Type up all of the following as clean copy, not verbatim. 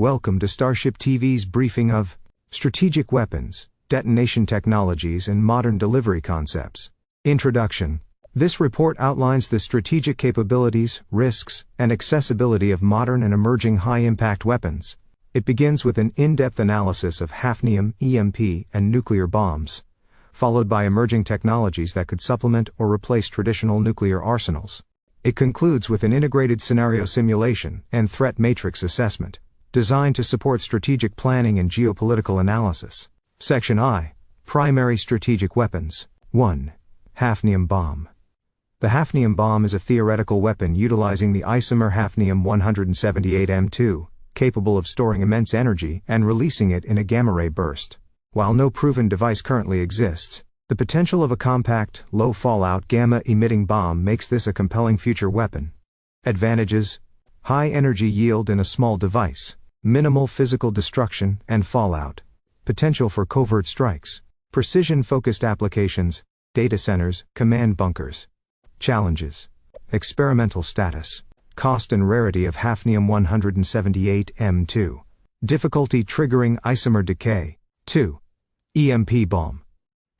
Welcome to Starship TV's briefing of Strategic Weapons, Detonation Technologies and Modern Delivery Concepts. Introduction. This report outlines the strategic capabilities, risks, and accessibility of modern and emerging high-impact weapons. It begins with an in-depth analysis of hafnium, EMP, and nuclear bombs, followed by emerging technologies that could supplement or replace traditional nuclear arsenals. It concludes with an integrated scenario simulation and threat matrix assessment, designed to support strategic planning and geopolitical analysis. Section I. Primary Strategic Weapons. 1. Hafnium Bomb. The hafnium bomb is a theoretical weapon utilizing the isomer hafnium-178m2, capable of storing immense energy and releasing it in a gamma-ray burst. While no proven device currently exists, the potential of a compact, low-fallout gamma-emitting bomb makes this a compelling future weapon. Advantages: high energy yield in a small device, minimal physical destruction and fallout, potential for covert strikes, precision-focused applications, data centers, command bunkers. Challenges: experimental status, cost and rarity of hafnium-178m2, difficulty triggering isomer decay. 2. EMP bomb.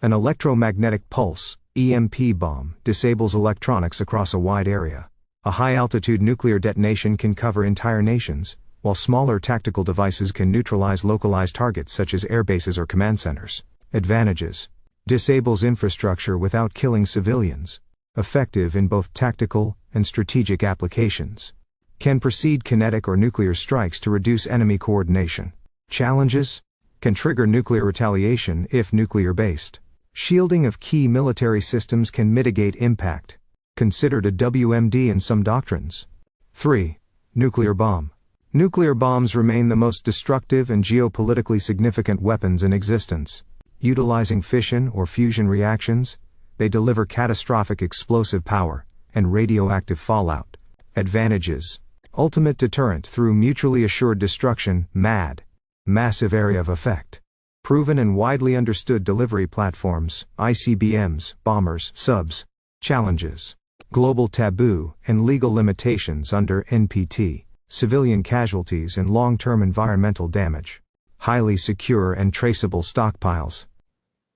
An electromagnetic pulse, EMP bomb, disables electronics across a wide area. A high-altitude nuclear detonation can cover entire nations, while smaller tactical devices can neutralize localized targets such as airbases or command centers. Advantages: disables infrastructure without killing civilians. Effective in both tactical and strategic applications. Can precede kinetic or nuclear strikes to reduce enemy coordination. Challenges: can trigger nuclear retaliation if nuclear-based. Shielding of key military systems can mitigate impact. Considered a WMD in some doctrines. 3. Nuclear bomb. Nuclear bombs remain the most destructive and geopolitically significant weapons in existence. Utilizing fission or fusion reactions, they deliver catastrophic explosive power and radioactive fallout. Advantages: ultimate deterrent through mutually assured destruction, MAD, massive area of effect. Proven and widely understood delivery platforms, ICBMs, bombers, subs. Challenges: global taboo and legal limitations under NPT, civilian casualties and long-term environmental damage. Highly secure and traceable stockpiles.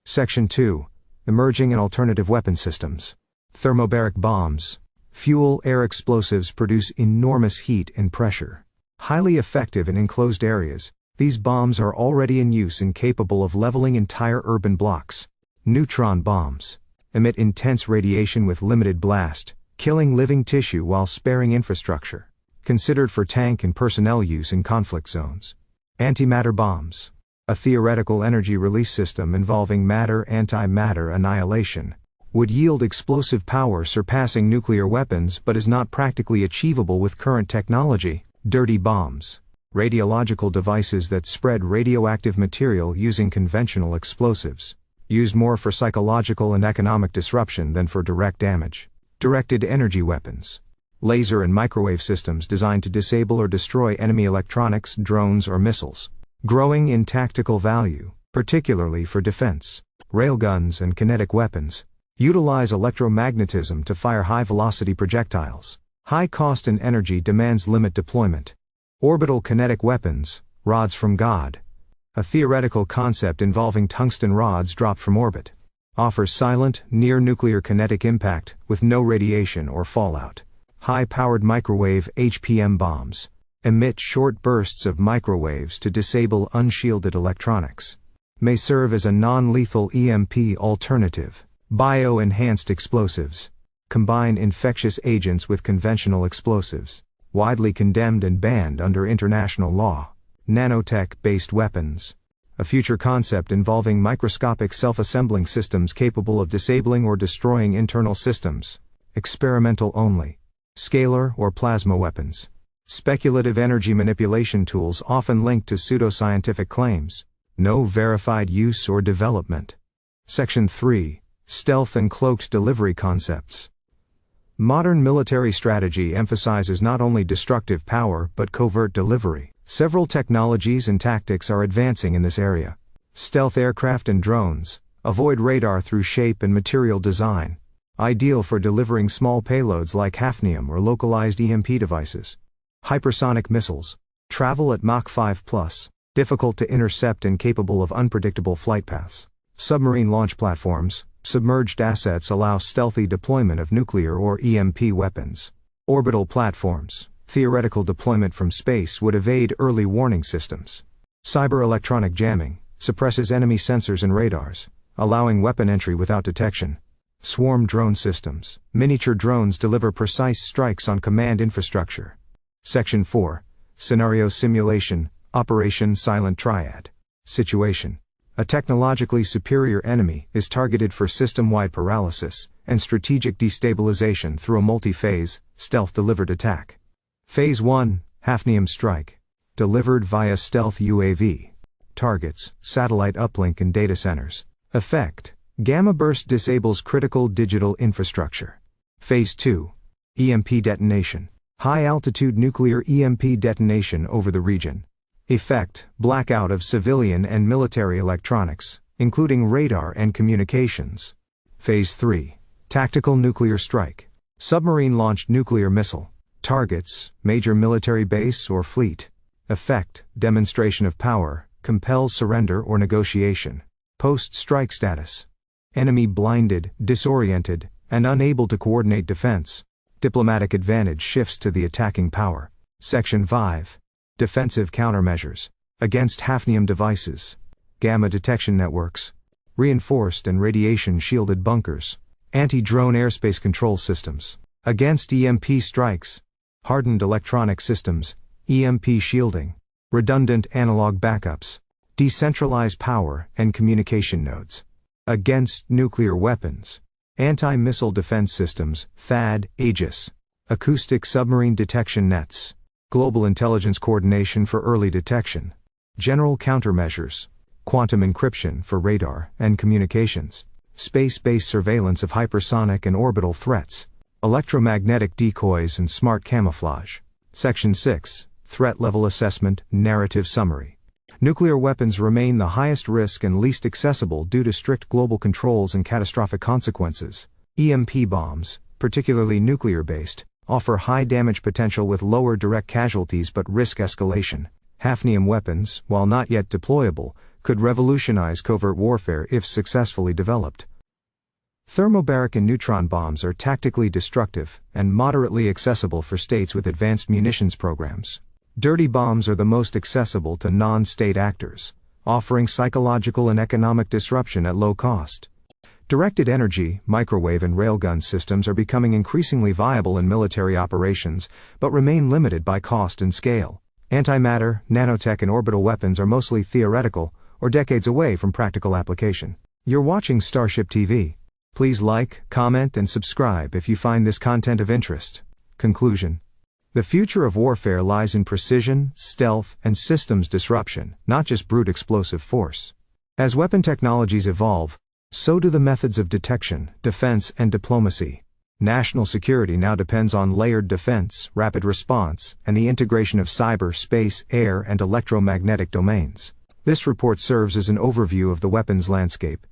Section 2. Emerging and alternative weapon systems. Thermobaric bombs. Fuel-air explosives produce enormous heat and pressure. Highly effective in enclosed areas, these bombs are already in use and capable of leveling entire urban blocks. Neutron bombs. Emit intense radiation with limited blast, killing living tissue while sparing infrastructure. Considered for tank and personnel use in conflict zones. Antimatter bombs. A theoretical energy release system involving matter-antimatter annihilation. Would yield explosive power surpassing nuclear weapons but is not practically achievable with current technology. Dirty bombs. Radiological devices that spread radioactive material using conventional explosives. Used more for psychological and economic disruption than for direct damage. Directed energy weapons. Laser and microwave systems designed to disable or destroy enemy electronics, drones or missiles. Growing in tactical value, particularly for defense. Railguns and kinetic weapons. Utilize electromagnetism to fire high-velocity projectiles. High cost and energy demands limit deployment. Orbital kinetic weapons, rods from God. A theoretical concept involving tungsten rods dropped from orbit. Offers silent, near-nuclear kinetic impact with no radiation or fallout. High-powered microwave HPM bombs. Emit short bursts of microwaves to disable unshielded electronics. May serve as a non-lethal EMP alternative. Bio-enhanced explosives. Combine infectious agents with conventional explosives. Widely condemned and banned under international law. Nanotech-based weapons. A future concept involving microscopic self-assembling systems capable of disabling or destroying internal systems. Experimental only. Scalar or plasma weapons. Speculative energy manipulation tools often linked to pseudoscientific claims. No verified use or development. Section 3. Stealth and cloaked delivery concepts. Modern military strategy emphasizes not only destructive power but covert delivery. Several technologies and tactics are advancing in this area. Stealth aircraft and drones avoid radar through shape and material design. Ideal for delivering small payloads like hafnium or localized EMP devices. Hypersonic missiles. Travel at Mach 5+, difficult to intercept and capable of unpredictable flight paths. Submarine launch platforms, submerged assets allow stealthy deployment of nuclear or EMP weapons. Orbital platforms, theoretical deployment from space would evade early warning systems. Cyber electronic jamming, suppresses enemy sensors and radars, allowing weapon entry without detection. Swarm drone systems, miniature drones deliver precise strikes on command infrastructure. Section 4, Scenario Simulation, Operation Silent Triad. Situation. A technologically superior enemy is targeted for system-wide paralysis and strategic destabilization through a multi-phase, stealth-delivered attack. Phase 1, Hafnium Strike. Delivered via stealth UAV. Targets, satellite uplink and data centers. Effect, gamma burst disables critical digital infrastructure. Phase 2, EMP Detonation. High-altitude nuclear EMP detonation over the region. Effect, blackout of civilian and military electronics, including radar and communications. Phase 3, Tactical Nuclear Strike. Submarine-launched nuclear missile. Targets, major military base or fleet. Effect, demonstration of power, compels surrender or negotiation. Post-strike status. Enemy blinded, disoriented, and unable to coordinate defense. Diplomatic advantage shifts to the attacking power. Section 5. Defensive countermeasures. Against hafnium devices. Gamma detection networks. Reinforced and radiation-shielded bunkers. Anti-drone airspace control systems. Against EMP strikes. Hardened electronic systems, EMP shielding. Redundant analog backups. Decentralized power and communication nodes. Against nuclear weapons. Anti-missile defense systems, THAAD, Aegis. Acoustic submarine detection nets. Global intelligence coordination for early detection. General countermeasures. Quantum encryption for radar and communications. Space-based surveillance of hypersonic and orbital threats. Electromagnetic decoys and smart camouflage. Section 6. Threat Level Assessment, Narrative Summary. Nuclear weapons remain the highest risk and least accessible due to strict global controls and catastrophic consequences. EMP bombs, particularly nuclear-based, offer high damage potential with lower direct casualties but risk escalation. Hafnium weapons, while not yet deployable, could revolutionize covert warfare if successfully developed. Thermobaric and neutron bombs are tactically destructive and moderately accessible for states with advanced munitions programs. Dirty bombs are the most accessible to non-state actors, offering psychological and economic disruption at low cost. Directed energy, microwave and railgun systems are becoming increasingly viable in military operations, but remain limited by cost and scale. Antimatter, nanotech and orbital weapons are mostly theoretical, or decades away from practical application. You're watching Starship TV. Please like, comment and subscribe if you find this content of interest. Conclusion. The future of warfare lies in precision, stealth, and systems disruption, not just brute explosive force. As weapon technologies evolve, so do the methods of detection, defense, and diplomacy. National security now depends on layered defense, rapid response, and the integration of cyber, space, air, and electromagnetic domains. This report serves as an overview of the weapons landscape,